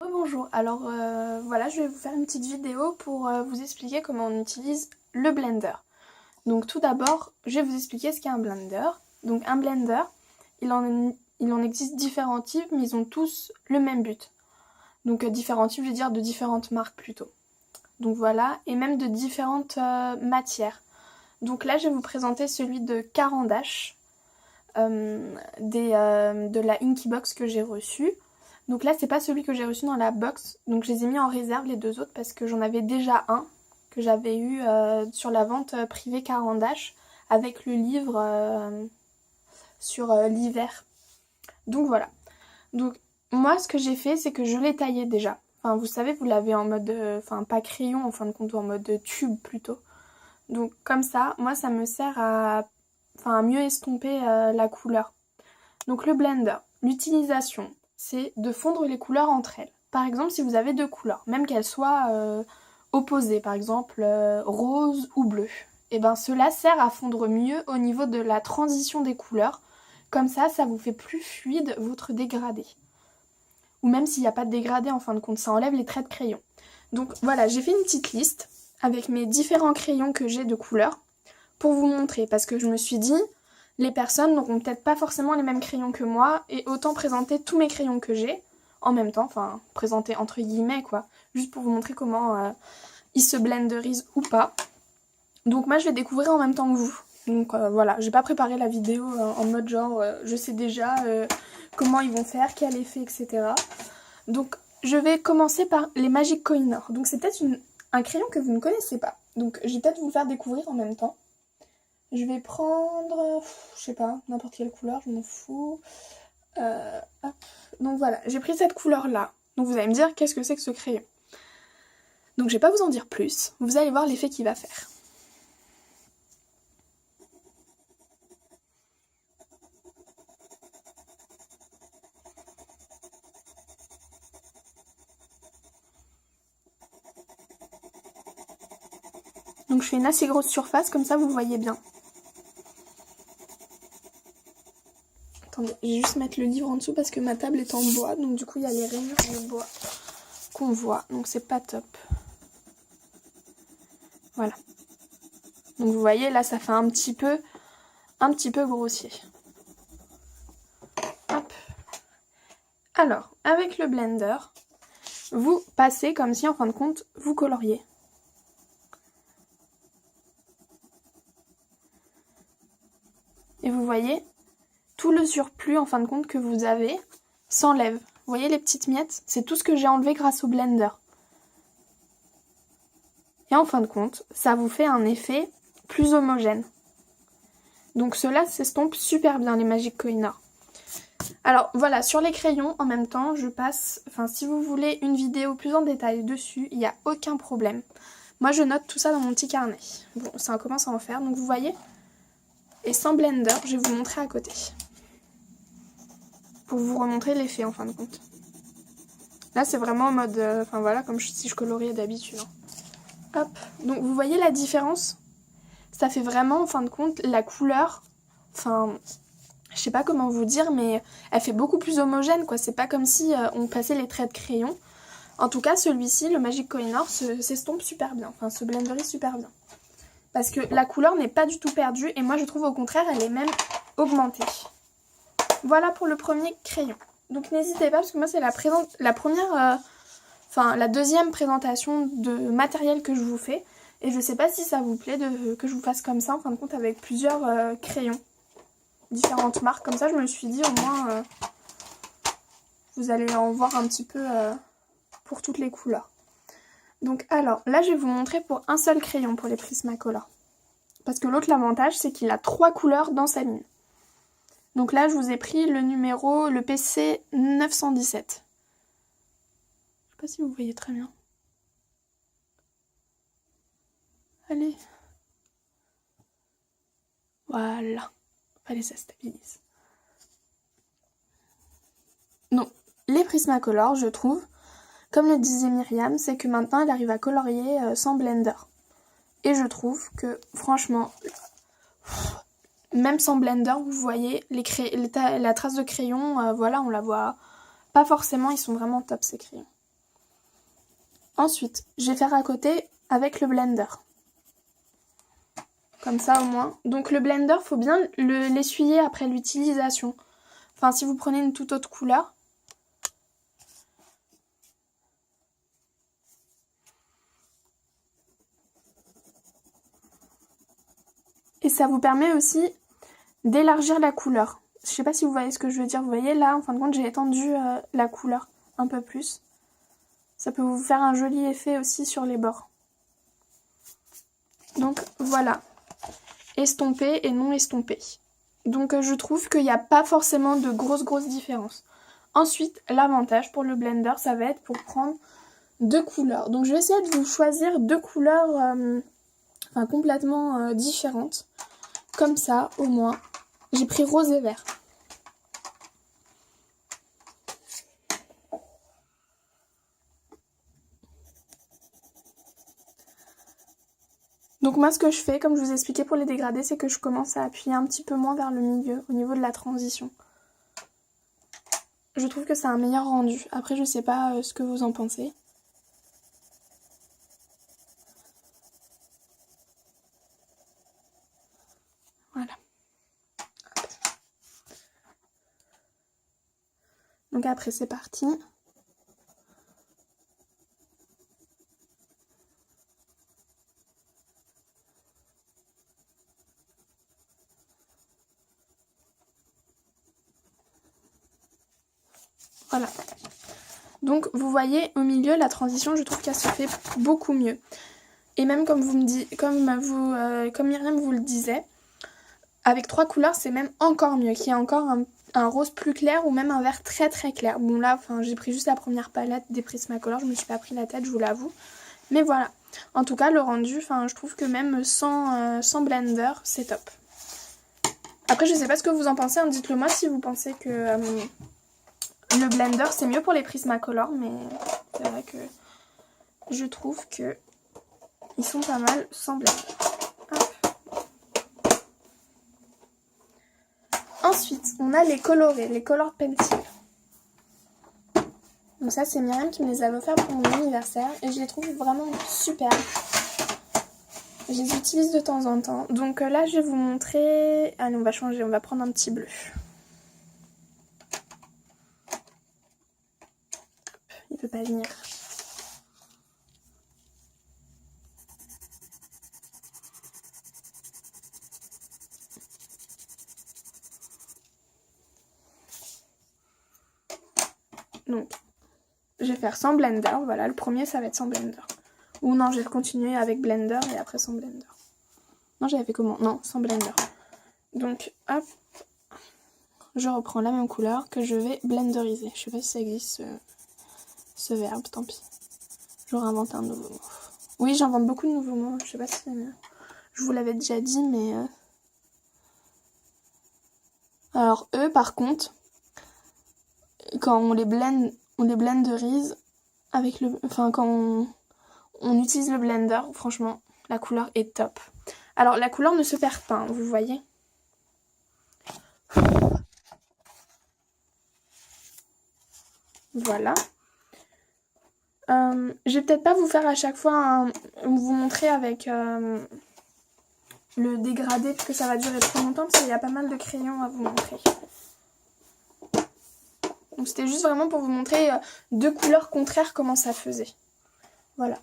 Bonjour, alors voilà, je vais vous faire une petite vidéo pour vous expliquer comment on utilise le blender. Donc tout d'abord, je vais vous expliquer ce qu'est un blender. Donc un blender, il en existe différents types, mais ils ont tous le même but. Donc différents types, je veux dire de différentes marques plutôt. Donc voilà, et même de différentes matières. Donc là, je vais vous présenter celui de Caran d'Ache, de la Inkybox que j'ai reçu. Donc là, c'est pas celui que j'ai reçu dans la box, donc je les ai mis en réserve les deux autres parce que j'en avais déjà un que j'avais eu sur la vente privée Caran d'Ache avec le livre sur l'hiver. Donc voilà. Donc moi, ce que j'ai fait, c'est que je l'ai taillé déjà. Enfin, vous savez, vous l'avez en mode, enfin pas crayon en fin de compte, en mode tube plutôt. Donc comme ça, moi, ça me sert à mieux estomper la couleur. Donc le blender, l'utilisation, c'est de fondre les couleurs entre elles. Par exemple, si vous avez deux couleurs, même qu'elles soient opposées, par exemple rose ou bleu, et ben cela sert à fondre mieux au niveau de la transition des couleurs. Comme ça vous fait plus fluide votre dégradé. Ou même s'il n'y a pas de dégradé, en fin de compte, ça enlève les traits de crayon. Donc voilà, j'ai fait une petite liste avec mes différents crayons que j'ai de couleurs pour vous montrer, parce que je me suis dit, les personnes n'auront peut-être pas forcément les mêmes crayons que moi, et autant présenter tous mes crayons que j'ai en même temps, enfin présenter entre guillemets quoi, juste pour vous montrer comment ils se blenderisent ou pas. Donc moi je vais découvrir en même temps que vous. Donc voilà, j'ai pas préparé la vidéo en mode genre je sais déjà comment ils vont faire, quel effet, etc. Donc je vais commencer par les Magic Coinor. Donc c'est peut-être un crayon que vous ne connaissez pas. Donc je vais peut-être vous le faire découvrir en même temps. Je vais prendre, je sais pas, n'importe quelle couleur, je m'en fous. Hop. Donc voilà, j'ai pris cette couleur-là. Donc vous allez me dire, qu'est-ce que c'est que ce crayon? Donc je vais pas vous en dire plus, vous allez voir l'effet qu'il va faire. Donc je fais une assez grosse surface, comme ça vous voyez bien. Attendez, je vais juste mettre le livre en dessous parce que ma table est en bois, donc du coup il y a les rainures de bois qu'on voit, donc c'est pas top. Voilà. Donc vous voyez, là ça fait un petit peu grossier. Hop. Alors, avec le blender, vous passez comme si en fin de compte vous coloriez. Et vous voyez, tout le surplus en fin de compte que vous avez s'enlève. Vous voyez les petites miettes? C'est tout ce que j'ai enlevé grâce au blender. Et en fin de compte, ça vous fait un effet plus homogène. Donc cela s'estompe super bien les Magic Coinor. Alors voilà, sur les crayons, en même temps, je passe... Enfin, si vous voulez une vidéo plus en détail dessus, il n'y a aucun problème. Moi, je note tout ça dans mon petit carnet. Bon, ça commence à en faire, donc vous voyez. Et sans blender, je vais vous montrer à côté. Pour vous remontrer l'effet, en fin de compte. Là, c'est vraiment en mode... Enfin, voilà, comme si je coloriais d'habitude. Hein. Hop. Donc, vous voyez la différence? Ça fait vraiment, en fin de compte, la couleur... Enfin... Je sais pas comment vous dire, mais elle fait beaucoup plus homogène, quoi. C'est pas comme si on passait les traits de crayon. En tout cas, celui-ci, le Magic Coinor, s'estompe super bien. Enfin, se blenderise super bien. Parce que la couleur n'est pas du tout perdue. Et moi, je trouve au contraire, elle est même augmentée. Voilà pour le premier crayon. Donc, n'hésitez pas, parce que moi, c'est la première... la deuxième présentation de matériel que je vous fais. Et je sais pas si ça vous plaît que je vous fasse comme ça, en fin de compte, avec plusieurs crayons. Différentes marques, comme ça je me suis dit au moins vous allez en voir un petit peu pour toutes les couleurs. Donc alors là je vais vous montrer pour un seul crayon pour les Prismacolor, parce que l'autre l'avantage c'est qu'il a 3 couleurs dans sa mine. Donc là je vous ai pris le PC 917. Je sais pas si vous voyez très bien. Allez, voilà. Allez, ça stabilise. Donc, les Prismacolor, je trouve, comme le disait Myriam, c'est que maintenant elle arrive à colorier sans blender. Et je trouve que, franchement, même sans blender, vous voyez, la trace de crayon, voilà, on la voit pas forcément, ils sont vraiment top ces crayons. Ensuite, je vais faire à côté avec le blender. Comme ça au moins. Donc le blender, faut bien l'essuyer après l'utilisation. Enfin, si vous prenez une toute autre couleur. Et ça vous permet aussi d'élargir la couleur. Je sais pas si vous voyez ce que je veux dire. Vous voyez là, en fin de compte, j'ai étendu la couleur un peu plus. Ça peut vous faire un joli effet aussi sur les bords. Donc voilà. Estompé et non estompé. Donc je trouve qu'il n'y a pas forcément de grosses différences. Ensuite, l'avantage pour le blender, ça va être pour prendre deux couleurs. Donc je vais essayer de vous choisir deux couleurs complètement différentes. Comme ça, au moins. J'ai pris rose et vert. Donc moi ce que je fais, comme je vous ai expliqué pour les dégradés, c'est que je commence à appuyer un petit peu moins vers le milieu au niveau de la transition. Je trouve que c'est un meilleur rendu. Après je sais pas ce que vous en pensez. Voilà. Donc après c'est parti. Voilà. Donc vous voyez au milieu la transition, je trouve qu'elle se fait beaucoup mieux. Et même comme Myriam vous le disait, avec trois couleurs c'est même encore mieux, qu'il y ait encore un rose plus clair ou même un vert très clair. Bon là, j'ai pris juste la première palette des Prismacolor, je me suis pas pris la tête, je vous l'avoue. Mais voilà. En tout cas, le rendu, je trouve que même sans blender, c'est top. Après, je sais pas ce que vous en pensez, dites-le moi si vous pensez que le blender c'est mieux pour les Prismacolor, mais c'est vrai que je trouve que ils sont pas mal sans blender. Hop. Ensuite, on a les colorés, les color pencil. Donc ça, c'est Myriam qui me les a offerts pour mon anniversaire et je les trouve vraiment super. Je les utilise de temps en temps. Donc là, je vais vous montrer... Allez, on va changer, on va prendre un petit bleu. Il peut pas venir. Donc, je vais faire sans blender. Voilà, le premier, ça va être sans blender. Ou non, je vais continuer avec blender et après sans blender. Non, j'avais fait comment? Non, sans blender. Donc, hop. Je reprends la même couleur que je vais blenderiser. Je sais pas si ça existe ce verbe, tant pis. J'aurais inventé un nouveau mot. Oui, j'invente beaucoup de nouveaux mots. Je sais pas si je vous l'avais déjà dit, mais... Alors, eux, par contre, quand on les blenderise avec le... quand on utilise le blender, franchement, la couleur est top. Alors, la couleur ne se perd pas, hein, vous voyez. Voilà. Je vais peut-être pas vous faire à chaque fois vous montrer avec le dégradé parce que ça va durer trop longtemps parce qu'il y a pas mal de crayons à vous montrer. Donc c'était juste vraiment pour vous montrer deux couleurs contraires comment ça faisait. Voilà.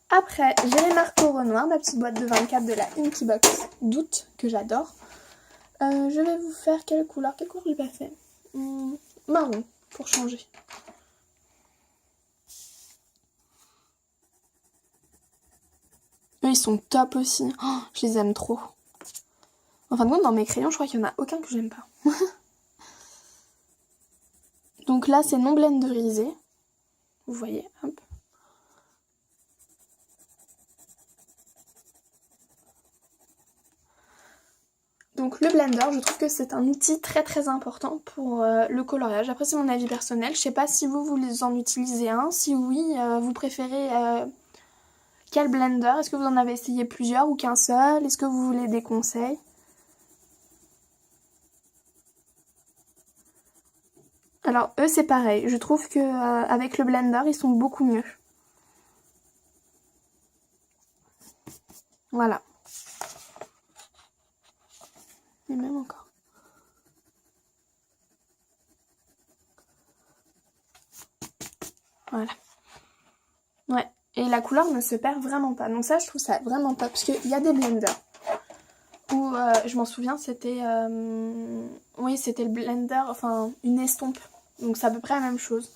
Après, j'ai les marqueurs Renoir, ma petite boîte de 24 de la Inky Box d'août que j'adore. Je vais vous faire quelle couleur? Quelle couleur j'ai pas fait? Marron, pour changer. Eux, ils sont top aussi. Oh, je les aime trop. En fin de compte, dans mes crayons, je crois qu'il n'y en a aucun que j'aime pas. Donc là, c'est non blenderisé. Vous voyez, hop. Donc le blender, je trouve que c'est un outil très important pour le coloriage. Après, c'est mon avis personnel. Je sais pas si vous en utilisez un. Si oui, vous préférez quel blender? Est-ce que vous en avez essayé plusieurs ou qu'un seul? Est-ce que vous voulez des conseils? Alors eux, c'est pareil. Je trouve que avec le blender, ils sont beaucoup mieux. Voilà. Et même encore. Voilà. Ouais. Et la couleur ne se perd vraiment pas. Donc ça, je trouve ça vraiment top. Parce qu'il y a des blenders où, je m'en souviens, c'était... oui, c'était le blender, enfin, une estompe. Donc c'est à peu près la même chose.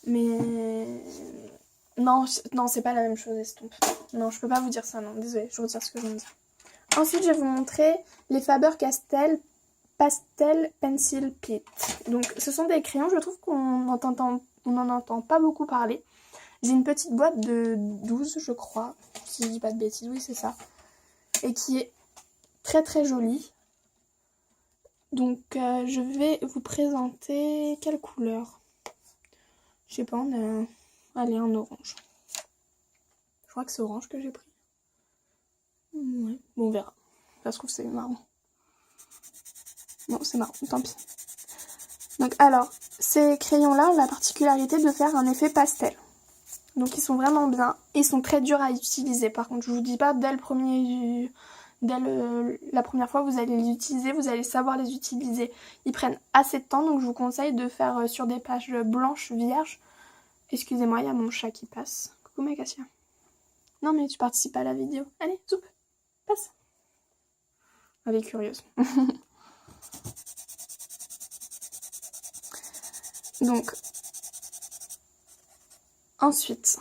Mais... Non, non, c'est pas la même chose, estompe. Non, je peux pas vous dire ça, non. Désolée, je retire ce que je viens de dire. Ensuite, je vais vous montrer les Faber-Castell Pastel Pencil Pit. Donc, ce sont des crayons, je trouve qu'on n'en entend pas beaucoup parler. J'ai une petite boîte de 12, je crois, si je dis pas de bêtises, oui, c'est ça. Et qui est très très jolie. Donc, je vais vous présenter quelle couleur. Je sais pas, on a... Allez, un orange. Je crois que c'est orange que j'ai pris. Ouais, bon, on verra. Ça se trouve, c'est marron. Non, c'est marron, tant pis. Donc, alors, ces crayons-là ont la particularité de faire un effet pastel. Donc, ils sont vraiment bien. Ils sont très durs à utiliser. Par contre, je vous dis pas, dès la première fois que vous allez les utiliser, vous allez savoir les utiliser. Ils prennent assez de temps, donc je vous conseille de faire sur des pages blanches, vierges. Excusez-moi, il y a mon chat qui passe. Coucou ma Cassia. Non mais tu participes à la vidéo. Allez, soupe, passe. Elle est curieuse. Donc, ensuite,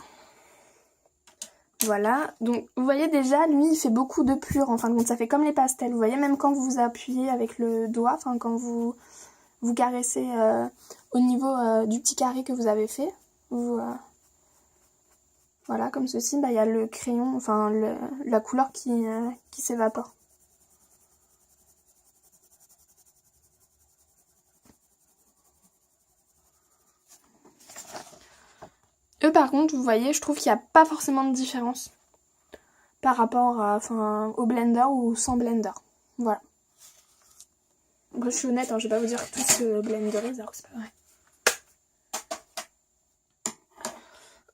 voilà. Donc, vous voyez déjà, lui, il fait beaucoup de plures. En fin de compte, ça fait comme les pastels. Vous voyez, même quand vous appuyez avec le doigt, enfin, quand vous caressez au niveau du petit carré que vous avez fait, voilà, comme ceci, bah, il y a le crayon, enfin, la couleur qui s'évapore. Eux, par contre, vous voyez, je trouve qu'il n'y a pas forcément de différence par rapport au blender ou sans blender. Voilà. Donc, je suis honnête, hein, je vais pas vous dire que tout se blenderise, alors que c'est pas vrai.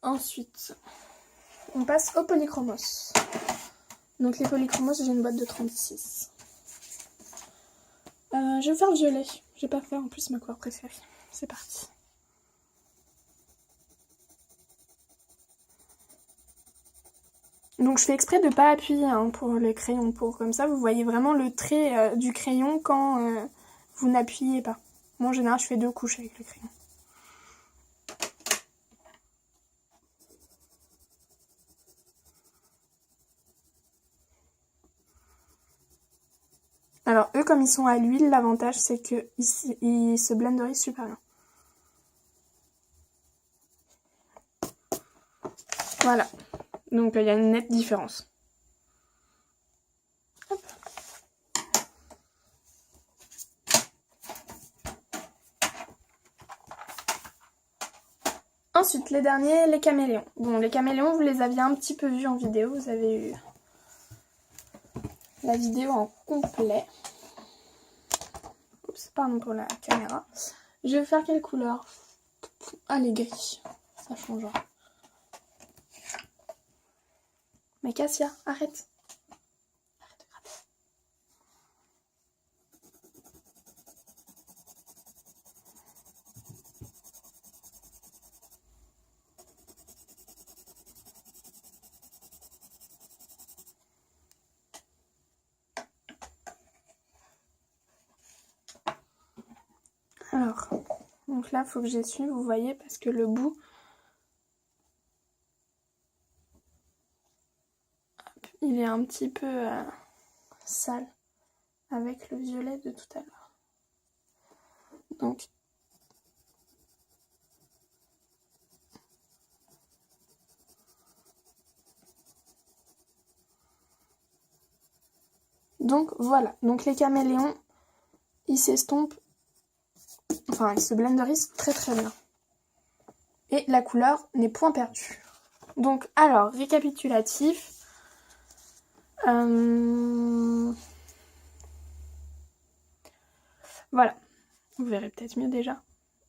Ensuite, on passe au polychromos. Donc les polychromos, j'ai une boîte de 36. Je vais faire violet. Je vais pas faire en plus ma couleur préférée. C'est parti. Donc je fais exprès de pas appuyer hein, pour les crayons, pour comme ça vous voyez vraiment le trait du crayon quand vous n'appuyez pas. Moi en général je fais 2 couches avec le crayon. Alors eux comme ils sont à l'huile, l'avantage c'est que ils se blenderisent super bien. Voilà. Donc il y a une nette différence. Hop. Ensuite, les derniers, les caméléons. Bon, les caméléons, vous les aviez un petit peu vus en vidéo. Vous avez eu la vidéo en complet. Oups, pardon pour la caméra. Je vais faire quelle couleur? Allez, gris. Ça changera. Mais Cassia, arrête. Arrête de gratter. Alors, donc là, il faut que j'essuie, vous voyez, parce que le bout... Hop, il est un petit peu sale avec le violet de tout à l'heure. Donc voilà, donc les caméléons, ils s'estompent, enfin ils se blenderisent très très bien. Et la couleur n'est point perdue. Donc alors, récapitulatif. Voilà, vous verrez peut-être mieux déjà.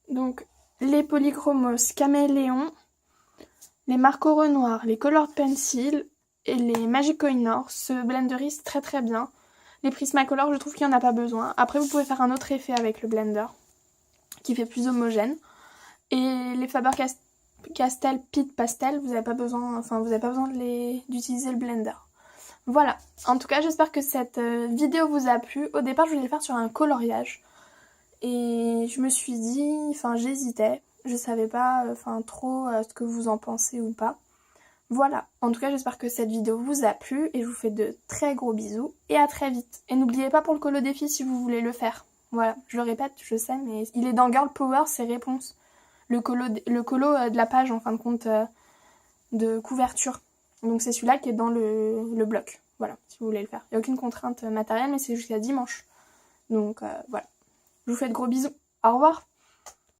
Donc les polychromos caméléons, les Marco Renoir, les colored pencil et les Magic Koh-i-Noor. Ce blender c'est très très bien. Les Prismacolor, je trouve qu'il n'y en a pas besoin. Après, vous pouvez faire un autre effet avec le blender qui fait plus homogène. Et les Faber-Castell Pit Pastel, vous n'avez pas besoin, d'utiliser le blender. Voilà. En tout cas, j'espère que cette vidéo vous a plu. Au départ, je voulais le faire sur un coloriage. Et je me suis dit, j'hésitais. Je savais pas, trop ce que vous en pensez ou pas. Voilà, en tout cas j'espère que cette vidéo vous a plu et je vous fais de très gros bisous et à très vite. Et n'oubliez pas pour le colo défi si vous voulez le faire. Voilà, je le répète, je sais, mais il est dans Girl Power, ses réponses. Le colo de la page en fin de compte de couverture. Donc c'est celui-là qui est dans le bloc. Voilà, si vous voulez le faire. Il n'y a aucune contrainte matérielle mais c'est jusqu'à dimanche. Donc voilà, je vous fais de gros bisous. Au revoir.